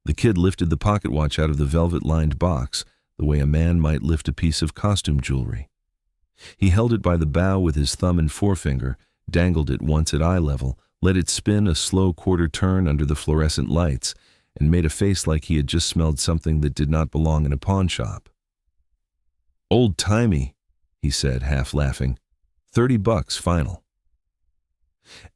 The kid lifted the pocket watch out of the velvet-lined box, the way a man might lift a piece of costume jewelry. He held it by the bow with his thumb and forefinger, dangled it once at eye level, let it spin a slow quarter turn under the fluorescent lights, and made a face like he had just smelled something that did not belong in a pawn shop. "Old-timey," he said, half laughing. $30 final.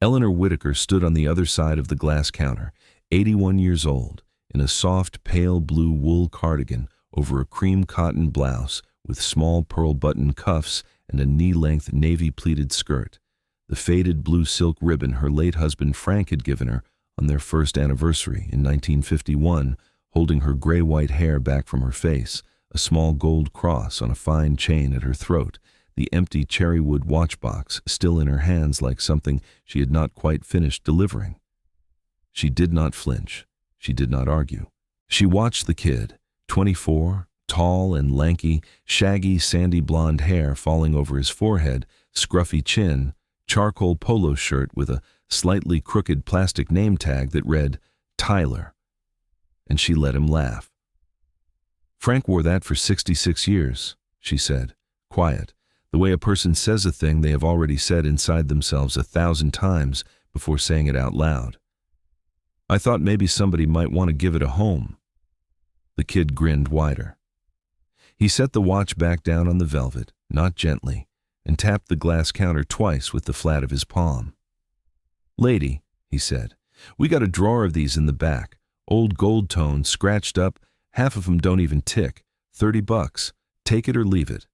Eleanor Whitaker stood on the other side of the glass counter, 81 years old, in a soft, pale blue wool cardigan over a cream cotton blouse with small pearl button cuffs and a knee-length navy-pleated skirt, the faded blue silk ribbon her late husband Frank had given her on their first anniversary in 1951, holding her gray-white hair back from her face, a small gold cross on a fine chain at her throat, the empty cherrywood watchbox still in her hands like something she had not quite finished delivering. She did not flinch. She did not argue. She watched the kid, 24, tall and lanky, shaggy sandy blonde hair falling over his forehead, scruffy chin, charcoal polo shirt with a slightly crooked plastic name tag that read Tyler. And she let him laugh. "Frank wore that for 66 years, she said, quiet, the way a person says a thing they have already said inside themselves 1,000 times before saying it out loud. "I thought maybe somebody might want to give it a home." The kid grinned wider. He set the watch back down on the velvet, not gently, and tapped the glass counter twice with the flat of his palm. "Lady," he said, "we got a drawer of these in the back, old gold tone, scratched up, half of them don't even tick, $30. Take it or leave it."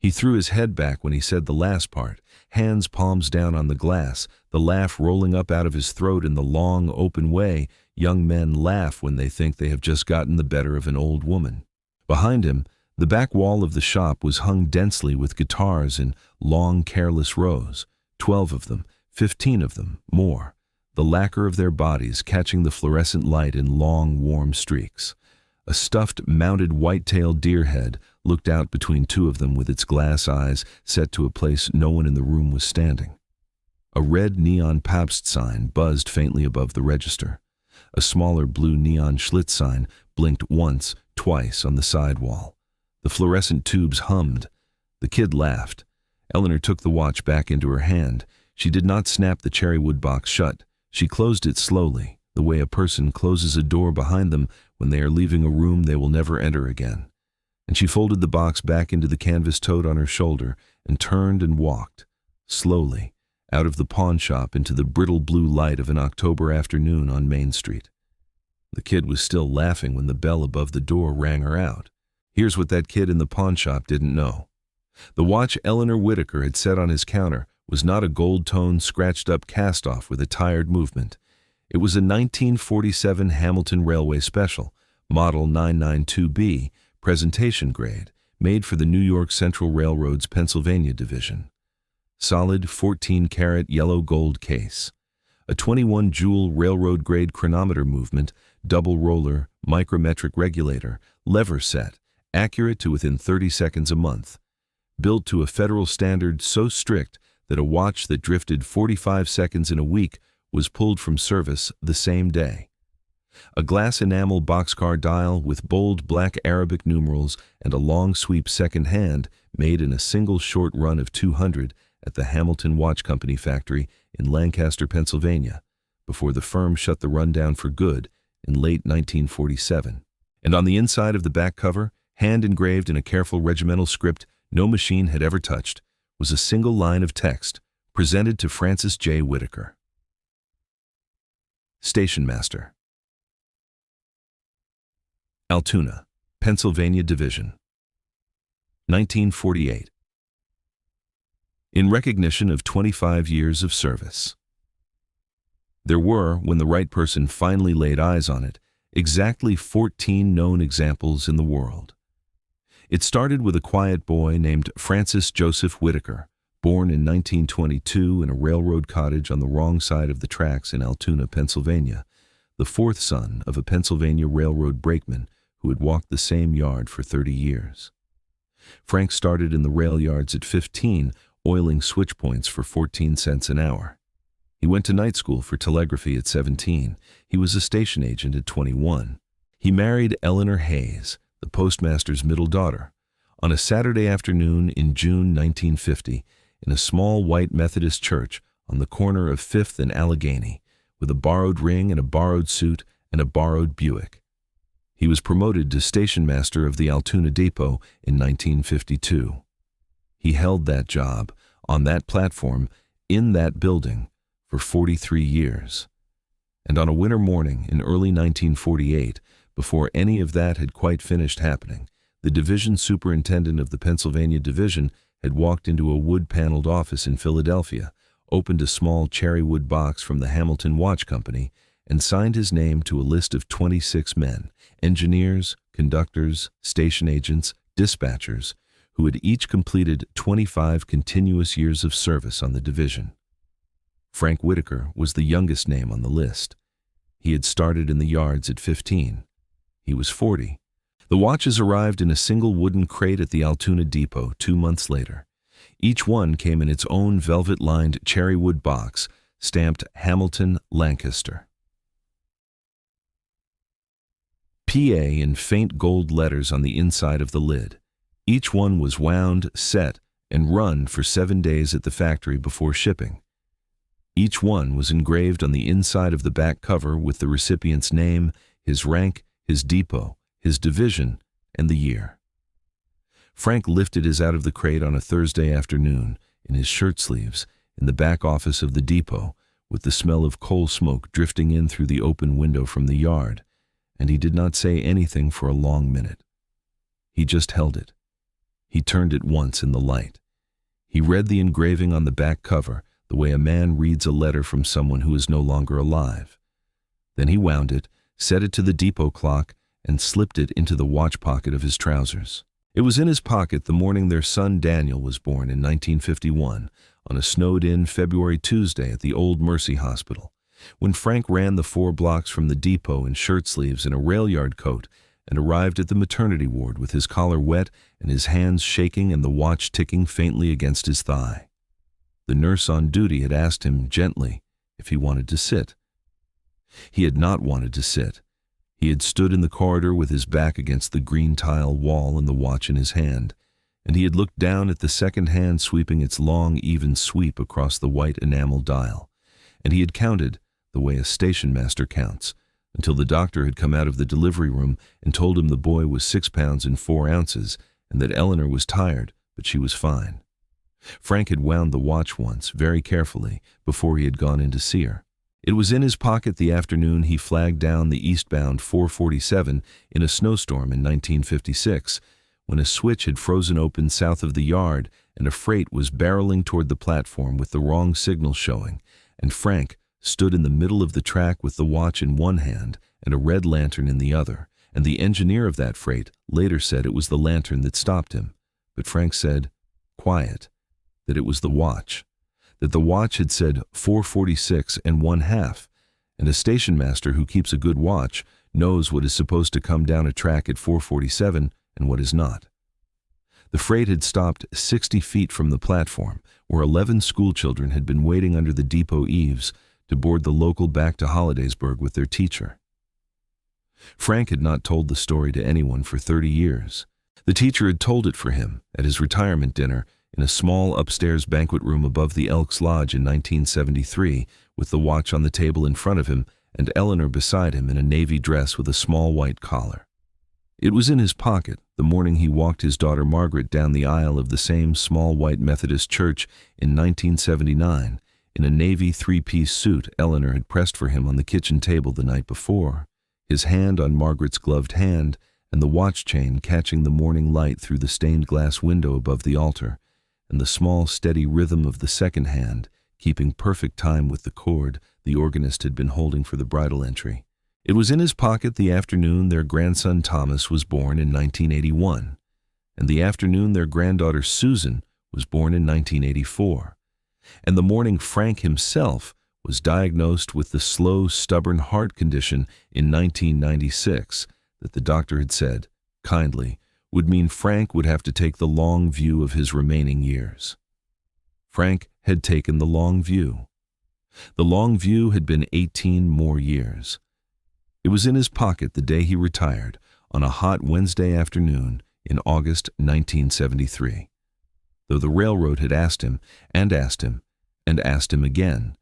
He threw his head back when he said the last part, hands palms down on the glass, the laugh rolling up out of his throat in the long, open way young men laugh when they think they have just gotten the better of an old woman. Behind him, the back wall of the shop was hung densely with guitars in long, careless rows, 12 of them, 15 of them, more, the lacquer of their bodies catching the fluorescent light in long, warm streaks. A stuffed, mounted white-tailed deer head looked out between two of them with its glass eyes set to a place no one in the room was standing. A red neon Pabst sign buzzed faintly above the register. A smaller blue neon Schlitz sign blinked once, twice on the side wall. The fluorescent tubes hummed. The kid laughed. Eleanor took the watch back into her hand. She did not snap the cherrywood box shut. She closed it slowly, the way a person closes a door behind them when they are leaving a room they will never enter again. And she folded the box back into the canvas tote on her shoulder and turned and walked, slowly, out of the pawn shop into the brittle blue light of an October afternoon on Main Street. The kid was still laughing when the bell above the door rang her out. Here's what that kid in the pawn shop didn't know. The watch Eleanor Whitaker had set on his counter was not a gold-toned, scratched-up cast-off with a tired movement. It was a 1947 Hamilton Railway Special, Model 992B, presentation grade, made for the New York Central Railroad's Pennsylvania Division. Solid 14-karat yellow gold case. A 21-jewel railroad-grade chronometer movement, double roller, micrometric regulator, lever set, accurate to within 30 seconds a month. Built to a federal standard so strict that a watch that drifted 45 seconds in a week was pulled from service the same day. A glass enamel boxcar dial with bold black Arabic numerals and a long sweep second hand made in a single short run of 200 at the Hamilton Watch Company factory in Lancaster, Pennsylvania, before the firm shut the run down for good in late 1947. And on the inside of the back cover, hand-engraved in a careful regimental script no machine had ever touched, was a single line of text, presented to Francis J. Whitaker. Station Master. Altoona, Pennsylvania Division. 1948. In recognition of 25 years of service. There were, when the right person finally laid eyes on it, exactly 14 known examples in the world. It started with a quiet boy named Francis Joseph Whitaker, born in 1922 in a railroad cottage on the wrong side of the tracks in Altoona, Pennsylvania, the fourth son of a Pennsylvania railroad brakeman who had walked the same yard for 30 years. Frank started in the rail yards at 15, oiling switch points for 14 cents an hour. He went to night school for telegraphy at 17. He was a station agent at 21. He married Eleanor Hayes, the postmaster's middle daughter, on a Saturday afternoon in June 1950 in a small white Methodist church on the corner of 5th and Allegheny, with a borrowed ring and a borrowed suit and a borrowed Buick. He was promoted to station master of the Altoona Depot in 1952. He held that job, on that platform, in that building, for 43 years. And on a winter morning in early 1948, before any of that had quite finished happening, the division superintendent of the Pennsylvania Division had walked into a wood-paneled office in Philadelphia, opened a small cherry-wood box from the Hamilton Watch Company, and signed his name to a list of 26 men, engineers, conductors, station agents, dispatchers, who had each completed 25 continuous years of service on the division. Frank Whitaker was the youngest name on the list. He had started in the yards at 15. He was 40. The watches arrived in a single wooden crate at the Altoona Depot 2 months later. Each one came in its own velvet-lined cherry-wood box, stamped Hamilton, Lancaster. PA in faint gold letters on the inside of the lid. Each one was wound, set, and run for 7 days at the factory before shipping. Each one was engraved on the inside of the back cover with the recipient's name, his rank, his depot, his division, and the year. Frank lifted his out of the crate on a Thursday afternoon, in his shirt sleeves, in the back office of the depot, with the smell of coal smoke drifting in through the open window from the yard, and he did not say anything for a long minute. He just held it. He turned it once in the light. He read the engraving on the back cover, the way a man reads a letter from someone who is no longer alive. Then he wound it, set it to the depot clock, and slipped it into the watch pocket of his trousers. It was in his pocket the morning their son Daniel was born in 1951, on a snowed-in February Tuesday at the Old Mercy Hospital, when Frank ran the 4 blocks from the depot in shirt sleeves and a rail yard coat and arrived at the maternity ward with his collar wet and his hands shaking and the watch ticking faintly against his thigh. The nurse on duty had asked him gently if he wanted to sit. He had not wanted to sit. He had stood in the corridor with his back against the green tile wall and the watch in his hand, and he had looked down at the second hand sweeping its long, even sweep across the white enamel dial, and he had counted the way a station master counts, until the doctor had come out of the delivery room and told him the boy was 6 pounds and 4 ounces, and that Eleanor was tired, but she was fine. Frank had wound the watch once, very carefully, before he had gone in to see her. It was in his pocket the afternoon he flagged down the eastbound 447 in a snowstorm in 1956, when a switch had frozen open south of the yard and a freight was barreling toward the platform with the wrong signal showing, and Frank stood in the middle of the track with the watch in one hand and a red lantern in the other, and the engineer of that freight later said it was the lantern that stopped him, but Frank said, quiet, that it was the watch, that the watch had said 4:46 1/2, and a station master who keeps a good watch knows what is supposed to come down a track at 4:47 and what is not. The freight had stopped 60 feet from the platform, where 11 schoolchildren had been waiting under the depot eaves to board the local back to Hollidaysburg with their teacher. Frank had not told the story to anyone for 30 years. The teacher had told it for him at his retirement dinner in a small upstairs banquet room above the Elks Lodge in 1973, with the watch on the table in front of him and Eleanor beside him in a navy dress with a small white collar. It was in his pocket the morning he walked his daughter Margaret down the aisle of the same small white Methodist church in 1979, in a navy 3-piece suit Eleanor had pressed for him on the kitchen table the night before, his hand on Margaret's gloved hand and the watch chain catching the morning light through the stained glass window above the altar, and the small steady rhythm of the second hand keeping perfect time with the cord the organist had been holding for the bridal entry. It was in his pocket the afternoon their grandson Thomas was born in 1981, and the afternoon their granddaughter Susan was born in 1984, and the morning Frank himself was diagnosed with the slow, stubborn heart condition in 1996 that the doctor had said, kindly, would mean Frank would have to take the long view of his remaining years. Frank had taken the long view. The long view had been 18 more years. It was in his pocket the day he retired, on a hot Wednesday afternoon in August 1973. Though the railroad had asked him, and asked him, and asked him again,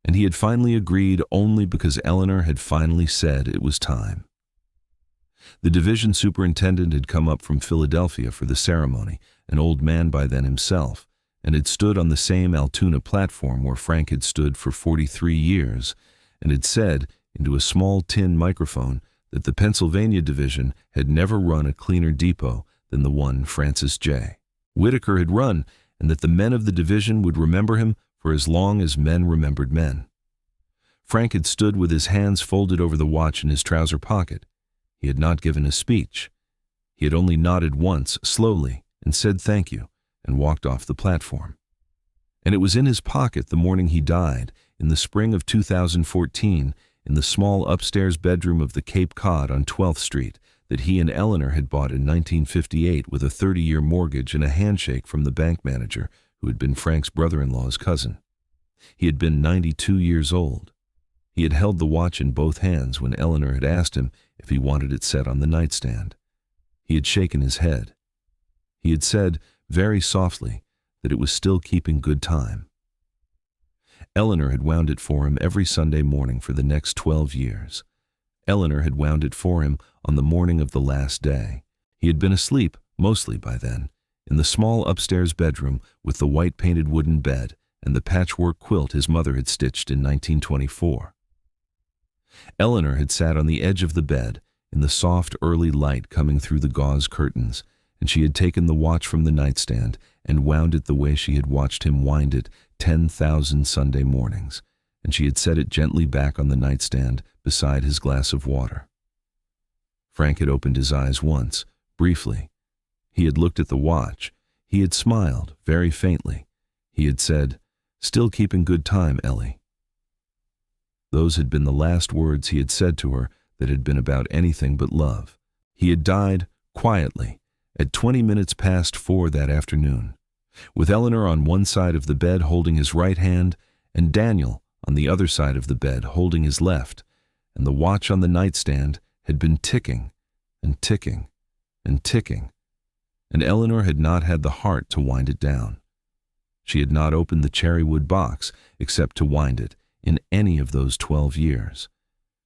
and he had finally agreed only because Eleanor had finally said it was time. The division superintendent had come up from Philadelphia for the ceremony, an old man by then himself, and had stood on the same Altoona platform where Frank had stood for 43 years, and had said, into a small tin microphone, that the Pennsylvania division had never run a cleaner depot than the one Francis J. Whitaker had run, and that the men of the division would remember him for as long as men remembered men. Frank had stood with his hands folded over the watch in his trouser pocket. He had not given a speech. He had only nodded once, slowly, and said thank you, and walked off the platform. And it was in his pocket the morning he died, in the spring of 2014, in the small upstairs bedroom of the Cape Cod on 12th Street, that he and Eleanor had bought in 1958 with a 30-year mortgage and a handshake from the bank manager who had been Frank's brother-in-law's cousin. He had been 92 years old. He had held the watch in both hands when Eleanor had asked him if he wanted it set on the nightstand. He had shaken his head. He had said, very softly, that it was still keeping good time. Eleanor had wound it for him every Sunday morning for the next 12 years. Eleanor had wound it for him on the morning of the last day. He had been asleep, mostly by then, in the small upstairs bedroom with the white-painted wooden bed and the patchwork quilt his mother had stitched in 1924. Eleanor had sat on the edge of the bed, in the soft early light coming through the gauze curtains, and she had taken the watch from the nightstand and wound it the way she had watched him wind it 10,000 Sunday mornings, and she had set it gently back on the nightstand beside his glass of water. Frank had opened his eyes once, briefly. He had looked at the watch. He had smiled, very faintly. He had said, "Still keeping good time, Ellie." Those had been the last words he had said to her that had been about anything but love. He had died, quietly, at 20 minutes past 4 that afternoon, with Eleanor on one side of the bed holding his right hand, and Daniel on the other side of the bed holding his left, and the watch on the nightstand had been ticking and ticking and ticking, and Eleanor had not had the heart to wind it down. She had not opened the cherrywood box except to wind it in any of those 12 years.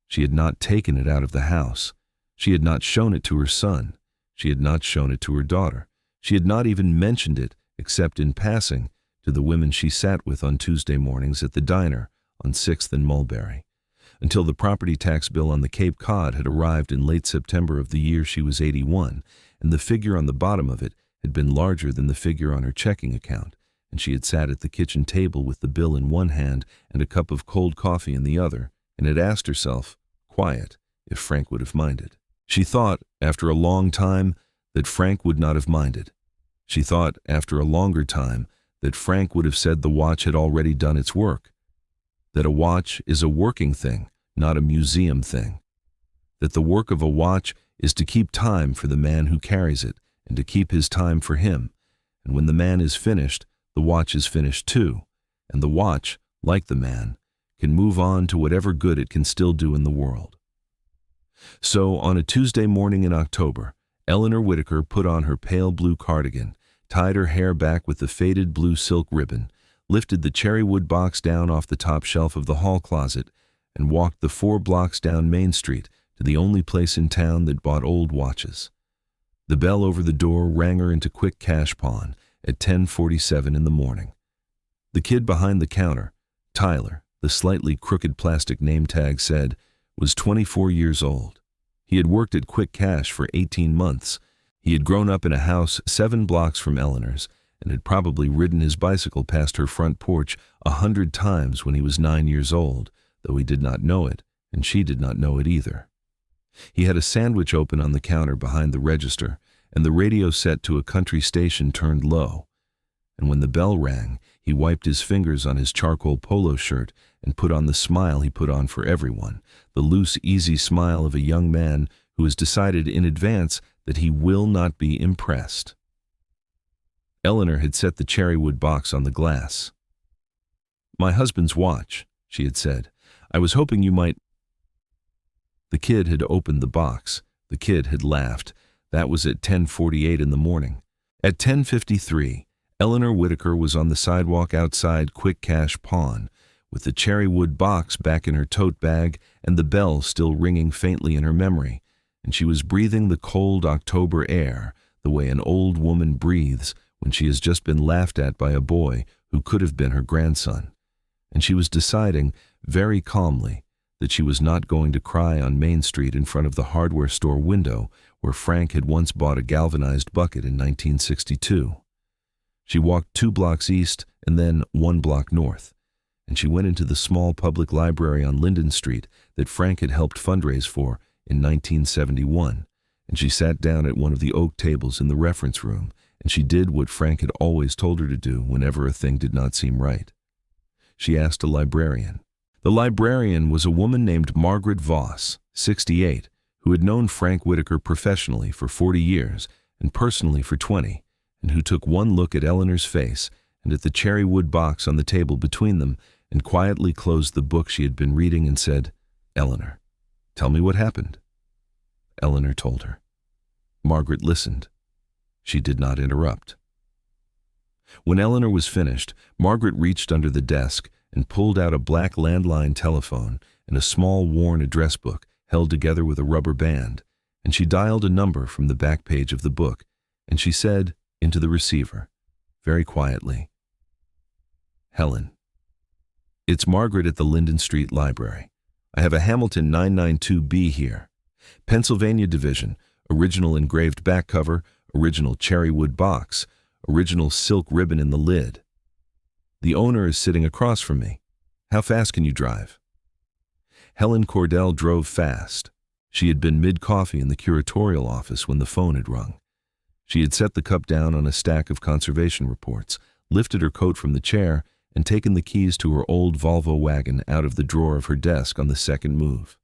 She had not taken it out of the house. She had not shown it to her son. She had not shown it to her daughter. She had not even mentioned it, except in passing, to the women she sat with on Tuesday mornings at the diner on 6th and Mulberry, until the property tax bill on the Cape Cod had arrived in late September of the year she was 81, and the figure on the bottom of it had been larger than the figure on her checking account, and she had sat at the kitchen table with the bill in one hand and a cup of cold coffee in the other, and had asked herself, quiet, if Frank would have minded. She thought, after a long time, that Frank would not have minded. She thought, after a longer time, that Frank would have said the watch had already done its work, that a watch is a working thing, not a museum thing, that the work of a watch is to keep time for the man who carries it and to keep his time for him, and when the man is finished, the watch is finished too, and the watch, like the man, can move on to whatever good it can still do in the world. So, on a Tuesday morning in October, Eleanor Whitaker put on her pale blue cardigan, tied her hair back with the faded blue silk ribbon, lifted the cherrywood box down off the top shelf of the hall closet, and walked the 4 blocks down Main Street to the only place in town that bought old watches. The bell over the door rang her into quick cash pawn at 10:47 in the morning. The kid behind the counter, Tyler, the slightly crooked plastic name tag said, was 24 years old. He had worked at Quick Cash for 18 months. He had grown up in a house 7 blocks from Eleanor's and had probably ridden his bicycle past her front porch 100 times when he was 9 years old, though he did not know it, and she did not know it either. He had a sandwich open on the counter behind the register, and the radio set to a country station turned low. And when the bell rang, he wiped his fingers on his charcoal polo shirt and put on the smile he put on for everyone, the loose, easy smile of a young man who has decided in advance that he will not be impressed. Eleanor had set the cherrywood box on the glass. "My husband's watch," she had said. "I was hoping you might—" The kid had opened the box. The kid had laughed. That was at 10:48 in the morning. At 10:53, Eleanor Whitaker was on the sidewalk outside Quick Cash Pawn, with the cherrywood box back in her tote bag and the bell still ringing faintly in her memory, and she was breathing the cold October air the way an old woman breathes when she has just been laughed at by a boy who could have been her grandson. And she was deciding, very calmly, that she was not going to cry on Main Street in front of the hardware store window where Frank had once bought a galvanized bucket in 1962. She walked 2 blocks east and then 1 block north, and she went into the small public library on Linden Street that Frank had helped fundraise for in 1971, and she sat down at one of the oak tables in the reference room, and she did what Frank had always told her to do whenever a thing did not seem right. She asked a librarian. The librarian was a woman named Margaret Voss, 68, who had known Frank Whitaker professionally for 40 years and personally for 20, and who took one look at Eleanor's face and at the cherrywood box on the table between them and quietly closed the book she had been reading and said, "Eleanor, tell me what happened." Eleanor told her. Margaret listened. She did not interrupt. When Eleanor was finished, Margaret reached under the desk and pulled out a black landline telephone and a small worn address book held together with a rubber band, and she dialed a number from the back page of the book, and she said into the receiver, very quietly, "Helen, it's Margaret at the Linden Street Library. I have a Hamilton 992B here. Pennsylvania Division, original engraved back cover, original cherrywood box, original silk ribbon in the lid. The owner is sitting across from me. How fast can you drive?" Helen Cordell drove fast. She had been mid-coffee in the curatorial office when the phone had rung. She had set the cup down on a stack of conservation reports, lifted her coat from the chair, and taken the keys to her old Volvo wagon out of the drawer of her desk on the second move.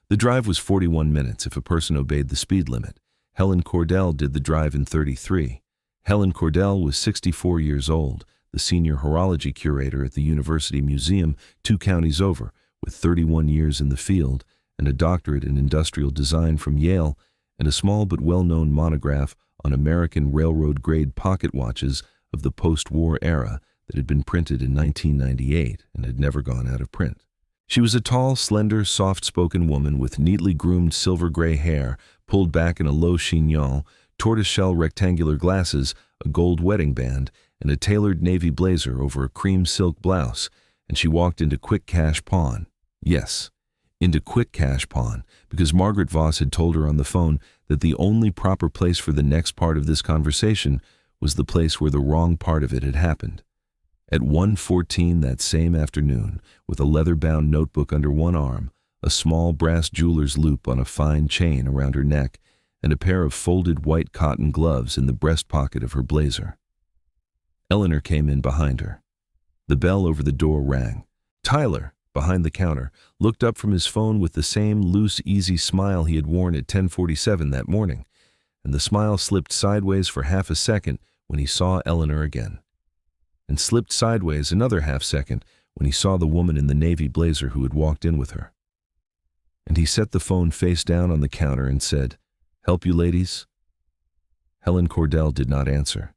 The drive was 41 minutes if a person obeyed the speed limit. Helen Cordell did the drive in 33. Helen Cordell was 64 years old, the senior horology curator at the University Museum 2 counties over, with 31 years in the field and a doctorate in industrial design from Yale and a small but well-known monograph on American railroad-grade pocket watches of the post-war era that had been printed in 1998 and had never gone out of print. She was a tall, slender, soft-spoken woman with neatly groomed silver-gray hair pulled back in a low chignon, tortoiseshell rectangular glasses, a gold wedding band, and a tailored navy blazer over a cream silk blouse, and she walked into Quick Cash Pawn. Yes, into Quick Cash Pawn, because Margaret Voss had told her on the phone that the only proper place for the next part of this conversation was the place where the wrong part of it had happened. At 1:14 that same afternoon, with a leather-bound notebook under one arm, a small brass jeweler's loop on a fine chain around her neck, and a pair of folded white cotton gloves in the breast pocket of her blazer. Eleanor came in behind her. The bell over the door rang. Tyler, behind the counter, looked up from his phone with the same loose, easy smile he had worn at 10:47 that morning, and the smile slipped sideways for half a second when he saw Eleanor again, and slipped sideways another half second when he saw the woman in the navy blazer who had walked in with her. And he set the phone face down on the counter and said, "Help you, ladies?" Helen Cordell did not answer.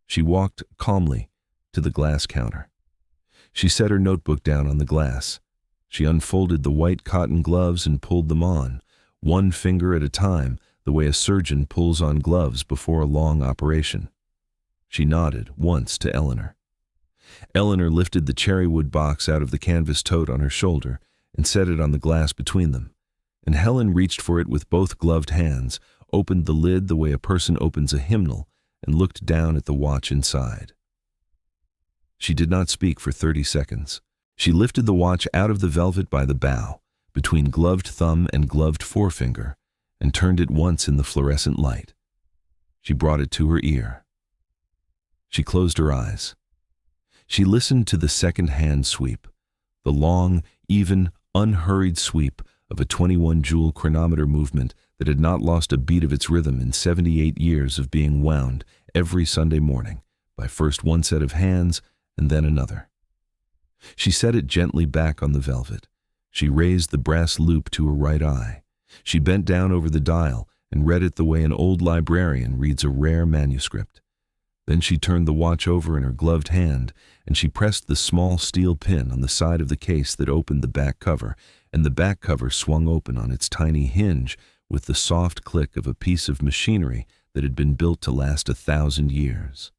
She walked calmly to the glass counter. She set her notebook down on the glass. She unfolded the white cotton gloves and pulled them on, one finger at a time, the way a surgeon pulls on gloves before a long operation. She nodded once to Eleanor. Eleanor lifted the cherrywood box out of the canvas tote on her shoulder and set it on the glass between them, and Helen reached for it with both gloved hands, opened the lid the way a person opens a hymnal, and looked down at the watch inside. She did not speak for 30 seconds. She lifted the watch out of the velvet by the bow, between gloved thumb and gloved forefinger, and turned it once in the fluorescent light. She brought it to her ear. She closed her eyes. She listened to the second hand sweep, the long, even, unhurried sweep of a 21-jewel chronometer movement that had not lost a beat of its rhythm in 78 years of being wound every Sunday morning by first one set of hands and then another. She set it gently back on the velvet. She raised the brass loop to her right eye. She bent down over the dial and read it the way an old librarian reads a rare manuscript. Then she turned the watch over in her gloved hand, and she pressed the small steel pin on the side of the case that opened the back cover, and the back cover swung open on its tiny hinge with the soft click of a piece of machinery that had been built to last 1,000 years.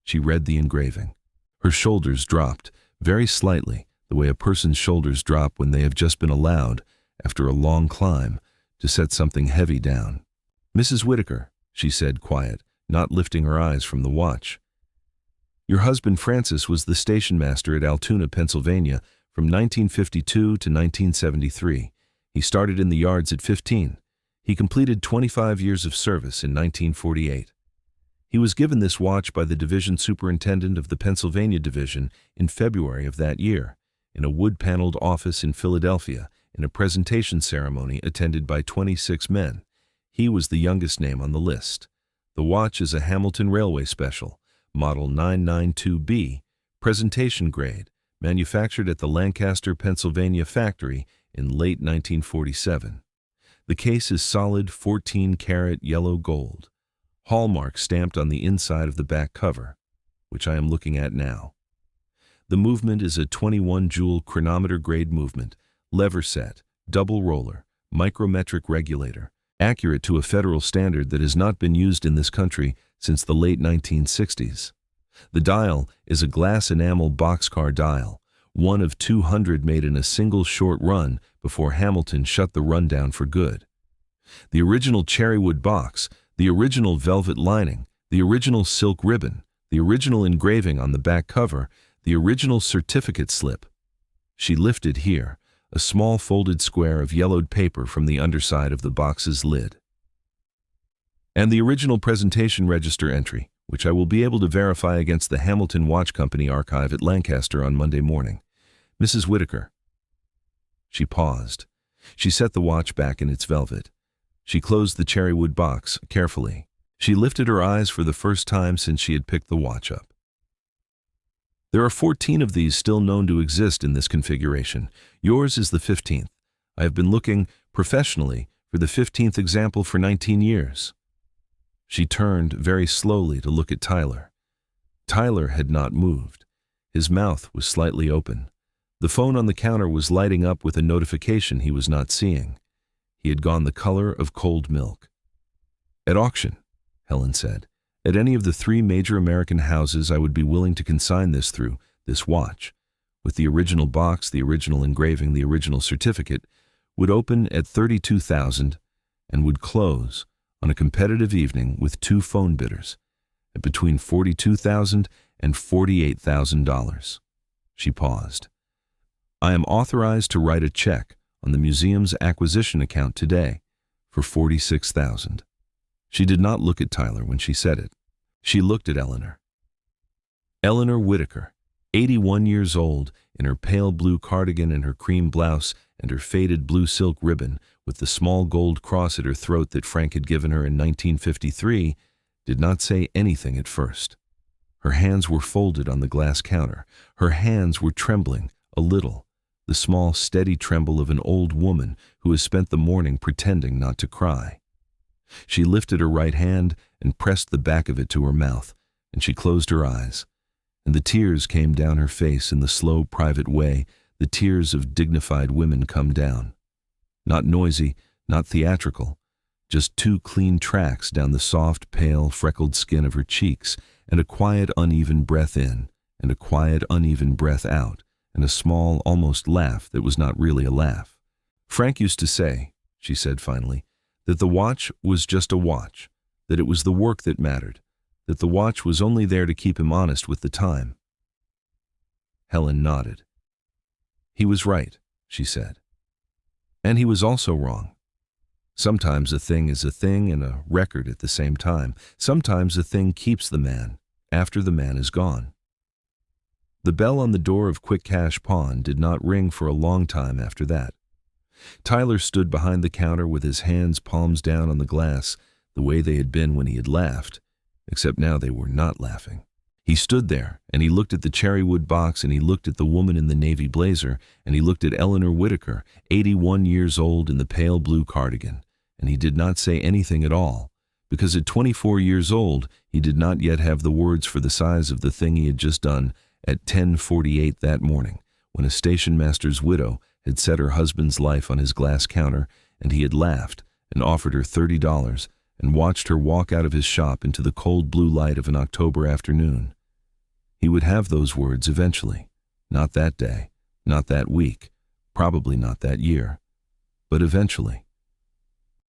She read the engraving. Her shoulders dropped, very slightly, the way a person's shoulders drop when they have just been allowed, after a long climb, to set something heavy down. "Mrs. Whitaker," she said, quiet, not lifting her eyes from the watch. "Your husband Francis was the station master at Altoona, Pennsylvania, from 1952 to 1973. He started in the yards at 15. He completed 25 years of service in 1948. He was given this watch by the division superintendent of the Pennsylvania Division in February of that year, in a wood-paneled office in Philadelphia, in a presentation ceremony attended by 26 men. He was the youngest name on the list. The watch is a Hamilton Railway Special, Model 992B, presentation grade, manufactured at the Lancaster, Pennsylvania factory in late 1947. The case is solid 14-karat yellow gold, hallmark stamped on the inside of the back cover, which I am looking at now. The movement is a 21-jewel chronometer-grade movement, lever set, double roller, micrometric regulator, accurate to a federal standard that has not been used in this country since the late 1960s. The dial is a glass enamel boxcar dial, one of 200 made in a single short run before Hamilton shut the run down for good. The original cherrywood box, the original velvet lining, the original silk ribbon, the original engraving on the back cover, the original certificate slip. She lifted here a small folded square of yellowed paper from the underside of the box's lid. And the original presentation register entry, which I will be able to verify against the Hamilton Watch Company archive at Lancaster on Monday morning. "Mrs. Whitaker." She paused. She set the watch back in its velvet. She closed the cherrywood box carefully. She lifted her eyes for the first time since she had picked the watch up. "There are 14 of these still known to exist in this configuration. Yours is the 15th. I have been looking, professionally, for the 15th example for 19 years. She turned very slowly to look at Tyler. Tyler had not moved. His mouth was slightly open. The phone on the counter was lighting up with a notification he was not seeing. He had gone the color of cold milk. "At auction," Helen said. "At any of the 3 major American houses I would be willing to consign this through, this watch, with the original box, the original engraving, the original certificate, would open at $32,000 and would close on a competitive evening with 2 phone bidders at between $42,000 and $48,000. She paused. "I am authorized to write a check on the museum's acquisition account today for $46,000. She did not look at Tyler when she said it. She looked at Eleanor. Eleanor Whitaker, 81 years old, in her pale blue cardigan and her cream blouse and her faded blue silk ribbon with the small gold cross at her throat that Frank had given her in 1953, did not say anything at first. Her hands were folded on the glass counter. Her hands were trembling, a little, the small, steady tremble of an old woman who has spent the morning pretending not to cry. She lifted her right hand and pressed the back of it to her mouth, and she closed her eyes, and the tears came down her face in the slow, private way the tears of dignified women come down. Not noisy, not theatrical, just 2 clean tracks down the soft, pale, freckled skin of her cheeks, and a quiet, uneven breath in, and a quiet, uneven breath out, and a small, almost laugh that was not really a laugh. "Frank used to say," she said finally, "that the watch was just a watch, that it was the work that mattered, that the watch was only there to keep him honest with the time." Helen nodded. "He was right," she said. "And he was also wrong. Sometimes a thing is a thing and a record at the same time. Sometimes a thing keeps the man after the man is gone." The bell on the door of Quick Cash Pawn did not ring for a long time after that. Tyler stood behind the counter with his hands palms down on the glass, the way they had been when he had laughed, except now they were not laughing. He stood there, and he looked at the cherrywood box, and he looked at the woman in the navy blazer, and he looked at Eleanor Whitaker, 81 years old, in the pale blue cardigan, and he did not say anything at all, because at 24 years old, he did not yet have the words for the size of the thing he had just done at 10:48 that morning, when a station master's widow had set her husband's life on his glass counter, and he had laughed and offered her $30 and watched her walk out of his shop into the cold blue light of an October afternoon. He would have those words eventually. Not that day, not that week, probably not that year, but eventually.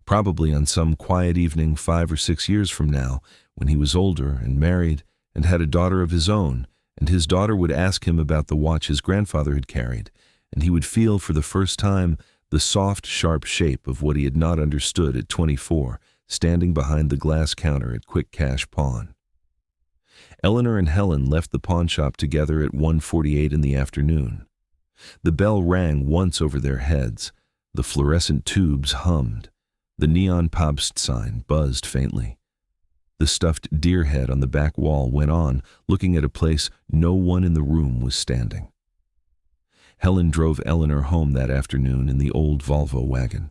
Probably on some quiet evening 5 or 6 years from now, when he was older and married and had a daughter of his own, and his daughter would ask him about the watch his grandfather had carried, and he would feel for the first time the soft, sharp shape of what he had not understood at 24, standing behind the glass counter at Quick Cash Pawn. Eleanor and Helen left the pawn shop together at 1:48 in the afternoon. The bell rang once over their heads, the fluorescent tubes hummed, the neon Pabst sign buzzed faintly. The stuffed deer head on the back wall went on, looking at a place no one in the room was standing. Helen drove Eleanor home that afternoon in the old Volvo wagon.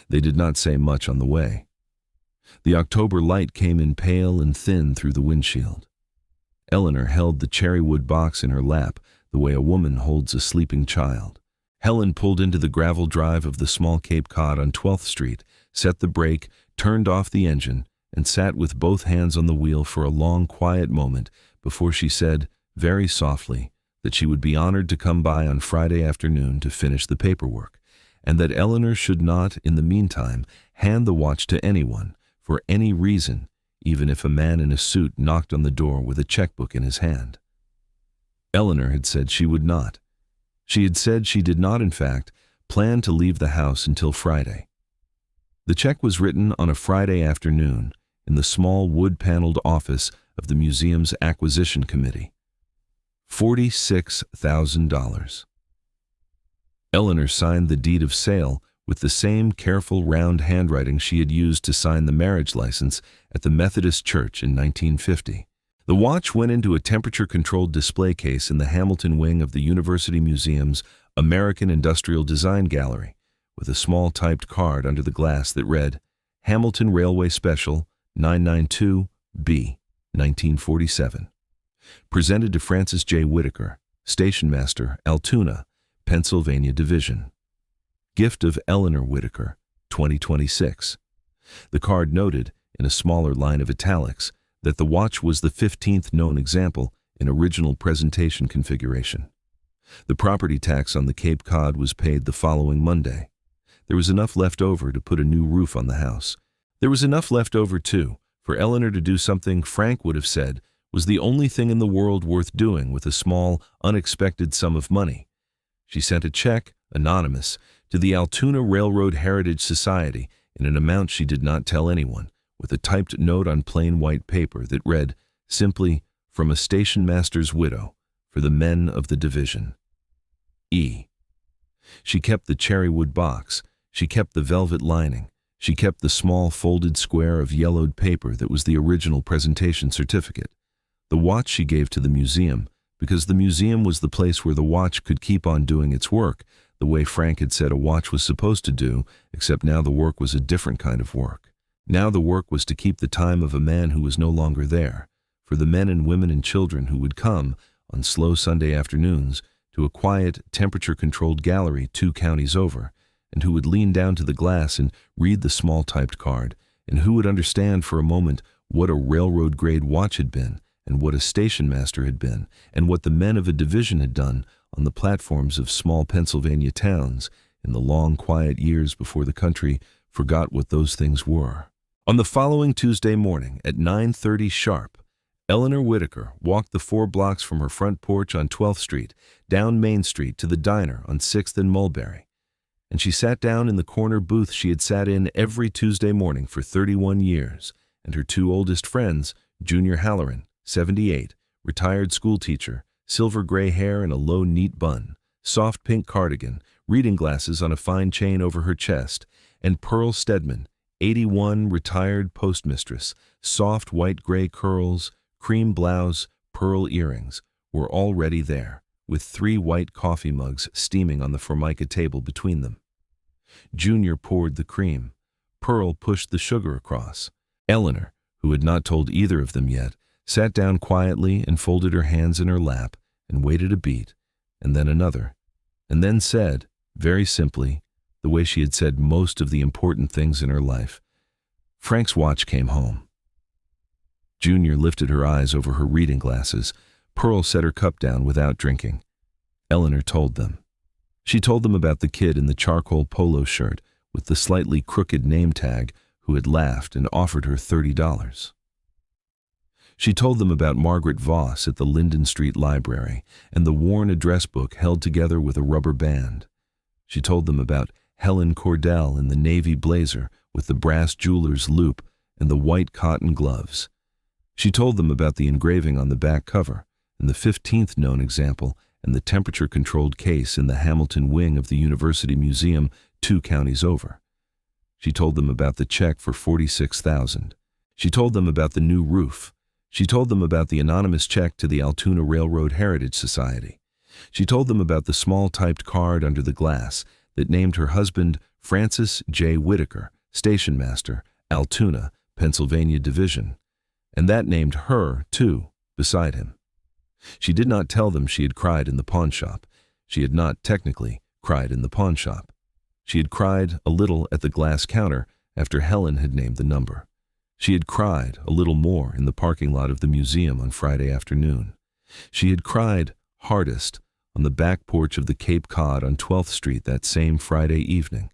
They did not say much on the way. The October light came in pale and thin through the windshield. Eleanor held the cherrywood box in her lap the way a woman holds a sleeping child. Helen pulled into the gravel drive of the small Cape Cod on 12th Street, set the brake, turned off the engine, and sat with both hands on the wheel for a long, quiet moment before she said, very softly, that she would be honored to come by on Friday afternoon to finish the paperwork, and that Eleanor should not, in the meantime, hand the watch to anyone, for any reason, even if a man in a suit knocked on the door with a checkbook in his hand. Eleanor had said she would not. She had said she did not, in fact, plan to leave the house until Friday. The check was written on a Friday afternoon in the small wood-paneled office of the museum's acquisition committee. $46,000. Eleanor signed the deed of sale with the same careful round handwriting she had used to sign the marriage license at the Methodist Church in 1950. The watch went into a temperature-controlled display case in the Hamilton wing of the University Museum's American Industrial Design Gallery, with a small typed card under the glass that read, Hamilton Railway Special, 992B, 1947. Presented to Francis J. Whitaker, Station Master, Altoona, Pennsylvania Division. Gift of Eleanor Whitaker, 2026. The card noted, in a smaller line of italics, that the watch was the 15th known example in original presentation configuration. The property tax on the Cape Cod was paid the following Monday. There was enough left over to put a new roof on the house. There was enough left over, too, for Eleanor to do something Frank would have said was the only thing in the world worth doing with a small, unexpected sum of money. She sent a check, anonymous, to the Altoona Railroad Heritage Society in an amount she did not tell anyone, with a typed note on plain white paper that read, simply, from a station master's widow, for the men of the division. E. She kept the cherrywood box, she kept the velvet lining, she kept the small folded square of yellowed paper that was the original presentation certificate. The watch she gave to the museum, because the museum was the place where the watch could keep on doing its work, the way Frank had said a watch was supposed to do, except now the work was a different kind of work. Now the work was to keep the time of a man who was no longer there, for the men and women and children who would come, on slow Sunday afternoons, to a quiet, temperature-controlled gallery 2 counties over, and who would lean down to the glass and read the small typed card, and who would understand for a moment what a railroad-grade watch had been, and what a station master had been, and what the men of a division had done on the platforms of small Pennsylvania towns in the long, quiet years before the country forgot what those things were. On the following Tuesday morning at 9:30 sharp, Eleanor Whitaker walked the 4 blocks from her front porch on 12th Street, down Main Street to the diner on 6th and Mulberry, and she sat down in the corner booth she had sat in every Tuesday morning for 31 years, and her 2 oldest friends, Junior Halloran, 78, retired schoolteacher, silver gray hair and a low, neat bun, soft pink cardigan, reading glasses on a fine chain over her chest, and Pearl Stedman, 81, retired postmistress, soft white-gray curls, cream blouse, pearl earrings, were already there, with 3 white coffee mugs steaming on the formica table between them. Junior poured the cream. Pearl pushed the sugar across. Eleanor, who had not told either of them yet, sat down quietly and folded her hands in her lap and waited a beat, and then another, and then said, very simply, the way she had said most of the important things in her life, "Frank's watch came home." Junior lifted her eyes over her reading glasses. Pearl set her cup down without drinking. Eleanor told them. She told them about the kid in the charcoal polo shirt with the slightly crooked name tag who had laughed and offered her $30. She told them about Margaret Voss at the Linden Street Library and the worn address book held together with a rubber band. She told them about Helen Cordell in the navy blazer with the brass jeweler's loop and the white cotton gloves. She told them about the engraving on the back cover and the 15th known example and the temperature-controlled case in the Hamilton wing of the University Museum 2 counties over. She told them about the check for $46,000. She told them about the new roof. She told them about the anonymous check to the Altoona Railroad Heritage Society. She told them about the small typed card under the glass that named her husband Francis J. Whitaker, station master, Altoona, Pennsylvania Division, and that named her, too, beside him. She did not tell them she had cried in the pawn shop. She had not, technically, cried in the pawn shop. She had cried a little at the glass counter after Helen had named the number. She had cried a little more in the parking lot of the museum on Friday afternoon. She had cried hardest on the back porch of the Cape Cod on 12th Street that same Friday evening,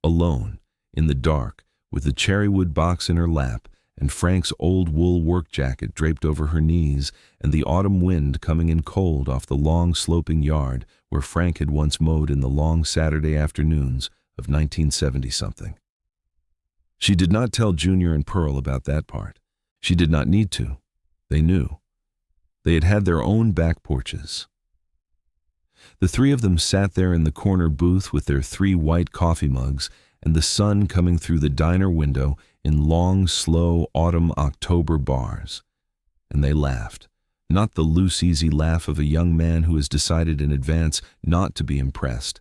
alone, in the dark, with the cherrywood box in her lap and Frank's old wool work jacket draped over her knees and the autumn wind coming in cold off the long sloping yard where Frank had once mowed in the long Saturday afternoons of 1970-something. She did not tell Junior and Pearl about that part. She did not need to. They knew. They had had their own back porches. The 3 of them sat there in the corner booth with their 3 white coffee mugs and the sun coming through the diner window in long, slow autumn-October bars. And they laughed, not the loose, easy laugh of a young man who has decided in advance not to be impressed,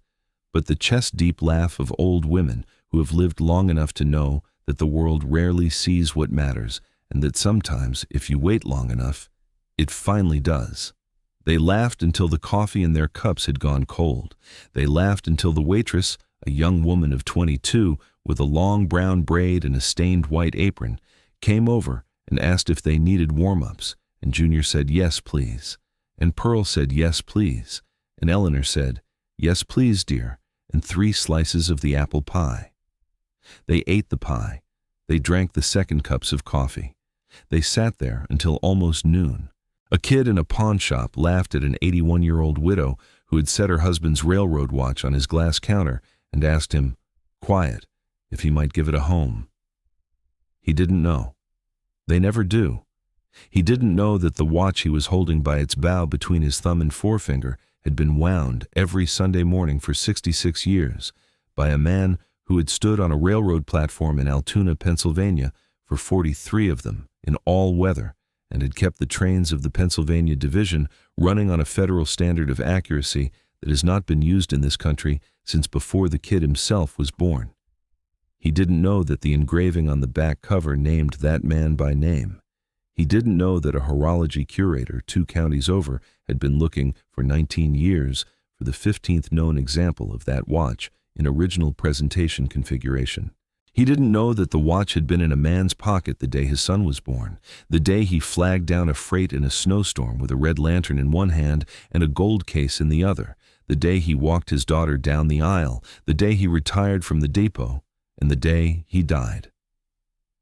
but the chest-deep laugh of old women who have lived long enough to know that the world rarely sees what matters and that sometimes, if you wait long enough, it finally does. They laughed until the coffee in their cups had gone cold. They laughed until the waitress, a young woman of 22 with a long brown braid and a stained white apron, came over and asked if they needed warm-ups, and Junior said, "Yes, please." And Pearl said, "Yes, please." And Eleanor said, "Yes, please, dear," and 3 slices of the apple pie. They ate the pie. They drank the second cups of coffee. They sat there until almost noon. A kid in a pawn shop laughed at an 81-year-old widow who had set her husband's railroad watch on his glass counter and asked him, quiet, if he might give it a home. He didn't know. They never do. He didn't know that the watch he was holding by its bow between his thumb and forefinger had been wound every Sunday morning for 66 years by a man who had stood on a railroad platform in Altoona, Pennsylvania for 43 of them in all weather and had kept the trains of the Pennsylvania Division running on a federal standard of accuracy that has not been used in this country since before the kid himself was born. He didn't know that the engraving on the back cover named that man by name. He didn't know that a horology curator 2 counties over had been looking for 19 years for the 15th known example of that watch in original presentation configuration. He didn't know that the watch had been in a man's pocket the day his son was born, the day he flagged down a freight in a snowstorm with a red lantern in one hand and a gold case in the other, the day he walked his daughter down the aisle, the day he retired from the depot, and the day he died.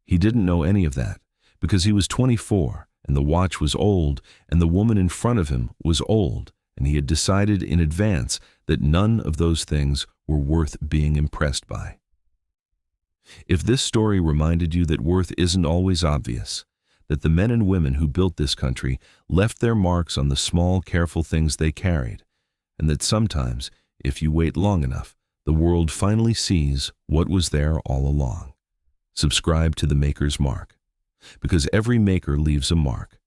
He didn't know any of that because he was 24 and the watch was old and the woman in front of him was old, and he had decided in advance that none of those things were worth being impressed by. If this story reminded you that worth isn't always obvious, that the men and women who built this country left their marks on the small, careful things they carried, and that sometimes, if you wait long enough, the world finally sees what was there all along. Subscribe to The Maker's Mark, because every maker leaves a mark.